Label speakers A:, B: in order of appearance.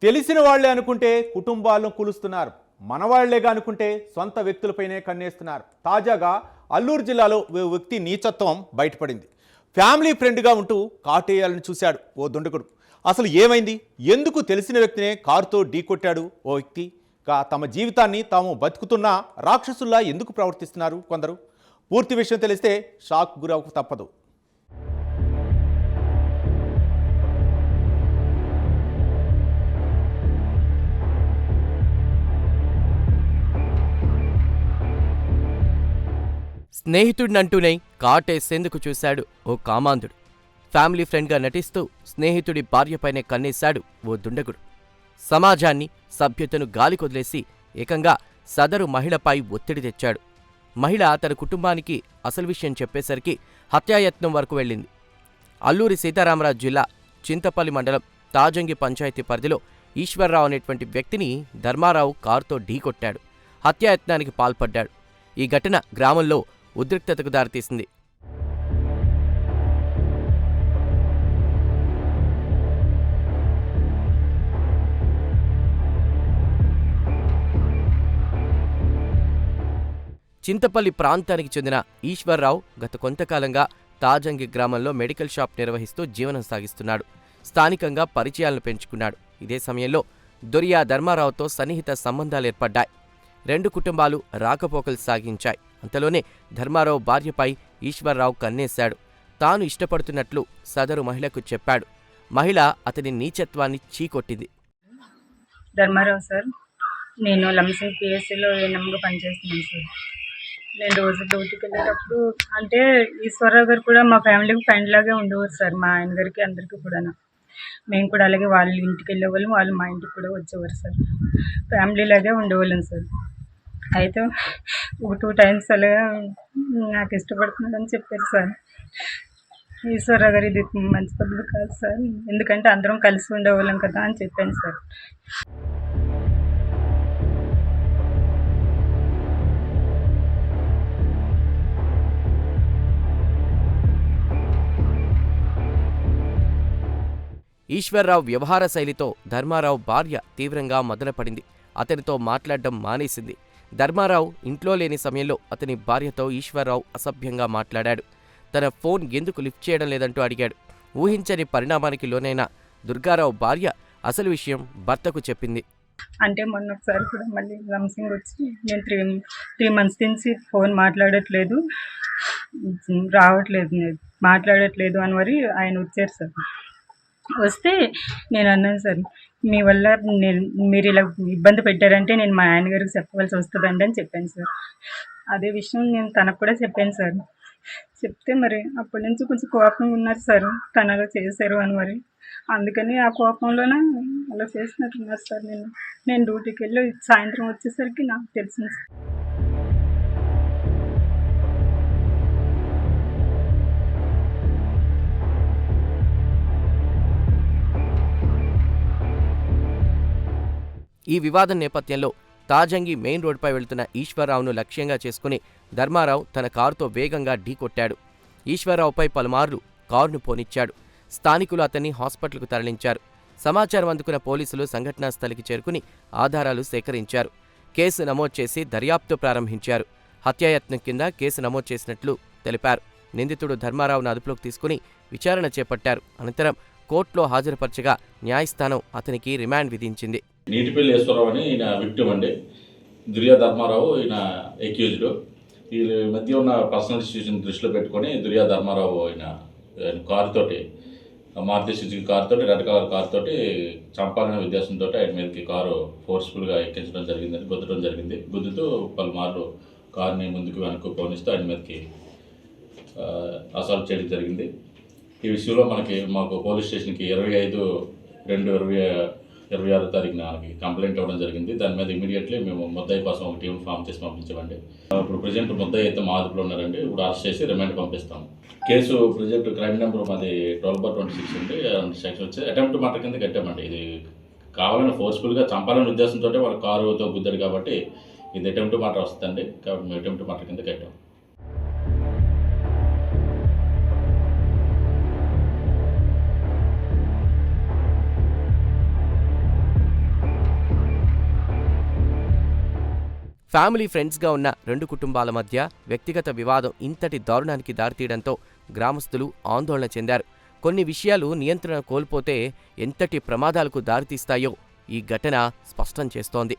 A: తెలిసిన వాళ్లే అనుకుంటే కుటుంబాలను కూలుస్తున్నారు. మనవాళ్లేగా అనుకుంటే సొంత వ్యక్తులపైనే కన్నేస్తున్నారు. తాజాగా అల్లూరు జిల్లాలో ఓ వ్యక్తి నీచత్వం బయటపడింది. ఫ్యామిలీ ఫ్రెండ్గా ఉంటూ కాటేయాలని చూశాడు ఓ దుండగుడు. అసలు ఏమైంది? ఎందుకు తెలిసిన వ్యక్తినే కారుతో ఢీకొట్టాడు ఓ వ్యక్తి? తమ జీవితాన్ని తాము బతుకుతున్న రాక్షసుల్లా ఎందుకు ప్రవర్తిస్తున్నారు కొందరు? పూర్తి విషయం తెలిస్తే షాక్ గురవక తప్పదు.
B: స్నేహితుడినంటూనే కాటేసేందుకు చూశాడు ఓ కామాంధుడు. ఫ్యామిలీ ఫ్రెండ్గా నటిస్తూ స్నేహితుడి భార్యపైనే కన్నేశాడు ఓ దుండగుడు. సమాజాన్ని, సభ్యతను గాలికొదిలేసి ఏకంగా సదరు మహిళపై ఒత్తిడి తెచ్చాడు. మహిళ తన కుటుంబానికి అసలు విషయం చెప్పేసరికి హత్యాయత్నం వరకు వెళ్ళింది. అల్లూరి సీతారామరాజు జిల్లా చింతపల్లి మండలం తాజంగి పంచాయతీ పరిధిలో ఈశ్వర్రావు అనేటువంటి వ్యక్తిని ధర్మారావు కారుతో ఢీకొట్టాడు. హత్యాయత్నానికి పాల్పడ్డాడు. ఈ ఘటన గ్రామంలో ఉద్రిక్తతకు దారితీసింది. చింతపల్లి ప్రాంతానికి చెందిన ఈశ్వర్రావు గత కొంతకాలంగా తాజంగి గ్రామంలో మెడికల్ షాప్ నిర్వహిస్తూ జీవనం సాగిస్తున్నాడు. స్థానికంగా పరిచయాలను పెంచుకున్నాడు. ఇదే సమయంలో దొరియా ధర్మారావుతో సన్నిహిత సంబంధాలేర్పడ్డాయి. రెండు కుటుంబాలు రాకపోకలు సాగించాయి. అంతలోనే ధర్మారావు భార్యపై ఈశ్వర్రావు కన్నేశాడు. తాను ఇష్టపడుతున్నట్లు సదరు మహిళకు చెప్పాడు. మహిళ అతని నీచత్వాన్ని చీకొట్టింది.
C: ధర్మారావు సార్, నేను లంసింగ్ పిఎస్సిలో ఏఎన్ఎంగా పనిచేస్తున్నాను సార్. నేను రోజు డ్యూటీకి వెళ్ళేటప్పుడు అంటే ఈశ్వరరావు గారు కూడా మా ఫ్యామిలీకి ఫ్రెండ్ లాగే ఉండేవారు సార్. మా ఆయన గారికి అందరికీ కూడా మేము కూడా అలాగే వాళ్ళ ఇంటికి వెళ్ళేవాళ్ళం, వాళ్ళు మా ఇంటికి కూడా వచ్చేవారు సార్. ఫ్యామిలీ లాగే ఉండేవాళ్ళం సార్. అయితే ఒక 2 టైమ్స్ అలాగా నాకు ఇష్టపడుతున్నాడని చెప్పారు సార్. ఈశ్వరరావు గారు ఇది మంచి పద్ధతి కాదు సార్, ఎందుకంటే అందరం కలిసి ఉండేవాళ్ళం కదా అని చెప్పాను సార్.
B: ఈశ్వర్రావు వ్యవహార శైలితో ధర్మారావు భార్య తీవ్రంగా మదనపడింది. అతనితో మాట్లాడడం మానేసింది. ధర్మారావు ఇంట్లో లేని సమయంలో అతని భార్యతో ఈశ్వర్రావు అసభ్యంగా మాట్లాడాడు. తన ఫోన్ ఎందుకు లిఫ్ట్ చేయడం లేదంటూ అడిగాడు. ఊహించని పరిణామానికి లోనైన దుర్గారావు భార్య అసలు విషయం భర్తకు చెప్పింది.
C: అంటే మొన్న ఒకసారి కూడా మళ్ళీ లంసింగ్ వచ్చి నేను 3 మంత్స్ నుంచి ఫోన్ మాట్లాడట్లేదు, రావట్లేదు, మాట్లాడట్లేదు అని మరి ఆయన వచ్చారు సార్. వస్తే నేను అన్నాను సార్, మీ వల్ల మీరు ఇలా ఇబ్బంది పెట్టారంటే నేను మా ఆయన గారికి చెప్పవలసి వస్తుందండి అని చెప్పాను సార్. అదే విషయం నేను తనకు కూడా చెప్పాను సార్. చెప్తే మరి అప్పటి నుంచి కొంచెం కోపంగా ఉన్నారు సార్, తను అలా చేశారు అని మరి. అందుకని ఆ కోపంలోనే అలా చేసినట్టున్నారు సార్. నేను డ్యూటీకి వెళ్ళి సాయంత్రం వచ్చేసరికి నాకు తెలిసింది సార్.
B: ఈ వివాదం నేపథ్యంలో తాజంగి మెయిన్ రోడ్డుపై వెళ్తున్న ఈశ్వర్రావును లక్ష్యంగా చేసుకుని ధర్మారావు తన కారుతో వేగంగా ఢీకొట్టాడు. ఈశ్వర్రావుపై పలుమార్లు కారును పోనిచ్చాడు. స్థానికులు అతన్ని హాస్పిటల్కు తరలించారు. సమాచారం అందుకున్న పోలీసులు సంఘటనా స్థలికి చేరుకుని ఆధారాలు సేకరించారు. కేసు నమోదు చేసి దర్యాప్తు ప్రారంభించారు. హత్యాయత్నం కింద కేసు నమోదు చేసినట్లు తెలిపారు. నిందితుడు ధర్మారావును అదుపులోకి తీసుకుని విచారణ చేపట్టారు. అనంతరం కోర్టులో హాజరుపరచగా న్యాయస్థానం అతనికి రిమాండ్ విధించింది.
D: నీటిపల్లి ఈశ్వరరావు అని ఈయన విక్టిమ్ అండి. దురియా ధర్మారావు ఈయన ఎక్యూజ్డ్. వీళ్ళ మధ్య ఉన్న పర్సనల్ సిచ్యువేషన్ దృష్టిలో పెట్టుకొని దురియా ధర్మారావు ఈయన కారుతోటి, మారుతి సుజుకి కారుతోటి, రెడ్ కలర్ కారుతోటి చంపాలనే ఉద్దేశంతో ఆయన మీదకి కారు ఫోర్స్ఫుల్గా ఎక్కించడం జరిగిందని, గుద్దడం జరిగింది. గుద్దుతూ పలుమార్లు కారుని ముందుకు వెనక్కు పోనిస్తూ ఆయన మీదకి అసాల్ట్ చేయడం జరిగింది. ఈ విషయంలో మాకు పోలీస్ స్టేషన్కి 25/2/2026 తారీఖున కంప్లైంట్ ఇవ్వడం జరిగింది. దాని మీద ఇమీడియట్లీ మేము ముద్దాయి కోసం ఒక టీం ఫామ్ చేసి పంపించామండి. ఇప్పుడు ప్రజెంట్ ముద్దాయి అయితే మా అదుపులో ఉన్నారండి. ఇప్పుడు అరెస్ట్ చేసి రిమాండ్ పంపిస్తాం. కేసు ప్రజెంట్ క్రైమ్ నెంబర్ మాది 12/26 ఉంది. సెక్షన్ వచ్చి అటెంప్ట్ మర్డర్ కింద కట్టామండి. ఇది కావాలని ఫోర్స్ఫుల్గా చంపాలనే ఉద్దేశంతో వాళ్ళ కారుతో గుద్దాడు కాబట్టి ఇది అటెంప్ట్ మర్డర్ వస్తుందండి. కాబట్టి మేము అటెంప్ట్ మర్డర్ కింద కట్టాం.
B: ఫ్యామిలీ ఫ్రెండ్స్గా ఉన్న రెండు కుటుంబాల మధ్య వ్యక్తిగత వివాదం ఇంతటి దారుణానికి దారితీయడంతో గ్రామస్తులు ఆందోళన చెందారు. కొన్ని విషయాలు నియంత్రణ కోల్పోతే ఎంతటి ప్రమాదాలకు దారితీస్తాయో ఈ ఘటన స్పష్టం చేస్తోంది.